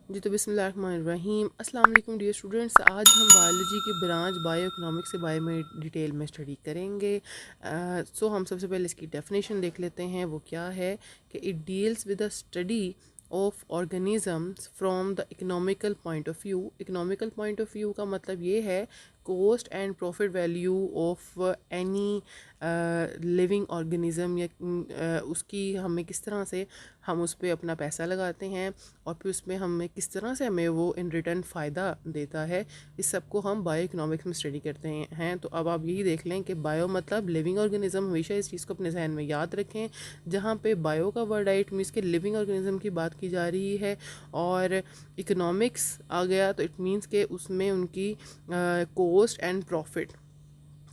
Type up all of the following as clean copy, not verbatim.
जी तो बिस्मिल्लाहिर्रहमानिर्रहीम अस्सलाम वालेकुम डियर स्टूडेंट्स। आज हम बायोलॉजी की ब्रांच बायो इकोनॉमिक्स से बायो में डिटेल में स्टडी करेंगे। सो हम सबसे पहले इसकी डेफिनेशन देख लेते हैं। वो क्या है कि it deals with the study of organisms from the economical point of view. Economical point of view का मतलब ये है cost and profit value of any living organism, या उसकी हमें किस तरह से हम उस पर अपना पैसा लगाते हैं और फिर उसमें हमें किस तरह से हमें वो इन रिटर्न फ़ायदा देता है। इस सब को हम बायो इकोनॉमिक्स में स्टडी करते हैं। तो अब आप यही देख लें कि बायो मतलब लिविंग ऑर्गेनिज़म। हमेशा इस चीज़ को अपने जहन में याद रखें। जहाँ पे बायो का वर्ड आइट मीन्स के लिविंग ऑर्गेनिज़म की बात की जा रही है और इकोनॉमिक्स आ गया तो इट मीन्स के उसमें उनकी कॉस्ट एंड प्रॉफिट,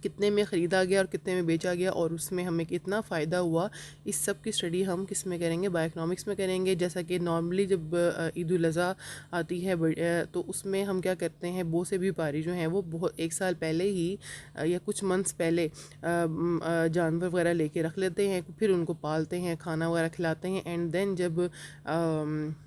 कितने में ख़रीदा गया और कितने में बेचा गया और उसमें हमें कितना फ़ायदा हुआ, इस सब की स्टडी हम किस में करेंगे, बायोइकनॉमिक्स में करेंगे। जैसा कि नॉर्मली जब ईद उल अज़हा आती है तो उसमें हम क्या करते हैं, बहुत से व्यापारी जो हैं वो बहुत एक साल पहले ही या कुछ मंथ्स पहले जानवर वगैरह लेके रख लेते हैं, फिर उनको पालते हैं, खाना वगैरह खिलाते हैं एंड देन जब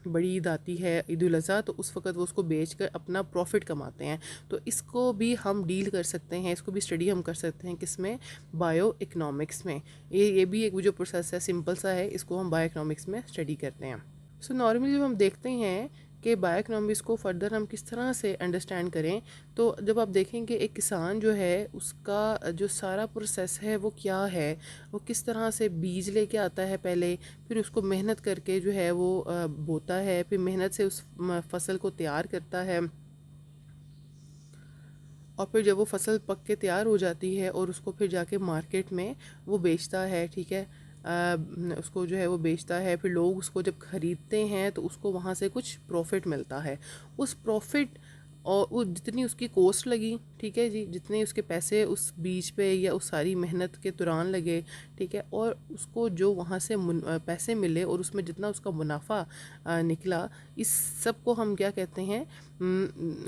बड़ी ईद आती है ईद उल अज़हा तो उस वक़्त वो उसको बेच कर अपना प्रॉफिट कमाते हैं। तो इसको भी हम डील कर सकते हैं, इसको भी स्टडी हम कर सकते हैं किसमें, बायो इकोनॉमिक्स में। ये भी एक जो प्रोसेस है सिंपल सा है, इसको हम बायो इकोनॉमिक्स में स्टडी करते हैं। सो नॉर्मली जब हम देखते हैं कि बायो इकोनॉमिक्स को फर्दर हम किस तरह से अंडरस्टैंड करें, तो जब आप देखेंगे एक किसान जो है उसका जो सारा प्रोसेस है वो क्या है, वो किस तरह से बीज लेके आता है पहले, फिर उसको मेहनत करके जो है वो बोता है, फिर मेहनत से उस फसल को तैयार करता है और फिर जब वो फसल पक के तैयार हो जाती है और उसको फिर जाके मार्केट में वो बेचता है, ठीक है। उसको जो है वो बेचता है, फिर लोग उसको जब ख़रीदते हैं तो उसको वहाँ से कुछ प्रॉफिट मिलता है। उस प्रॉफिट और वो जितनी उसकी कॉस्ट लगी, ठीक है जी, जितने उसके पैसे उस बीज पे या उस सारी मेहनत के दौरान लगे, ठीक है, और उसको जो वहाँ से पैसे मिले और उसमें जितना उसका मुनाफा निकला, इस सब को हम क्या कहते हैं,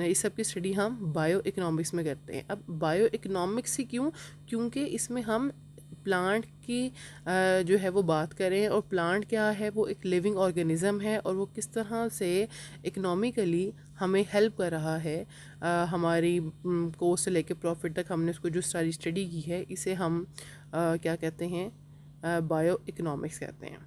इस सब की स्टडी हम बायो इकोनॉमिक्स में करते हैं। अब बायो इकोनॉमिक्स ही क्यों, क्योंकि इसमें हम प्लांट की जो है वो बात करें, और प्लांट क्या है, वो एक लिविंग ऑर्गेनिज़म है और वो किस तरह से इकोनॉमिकली हमें हेल्प कर रहा है। हमारी कोस्ट से लेके प्रॉफिट तक हमने उसको जो सारी स्टडी की है, इसे हम क्या कहते हैं, बायो इकोनॉमिक्स कहते हैं।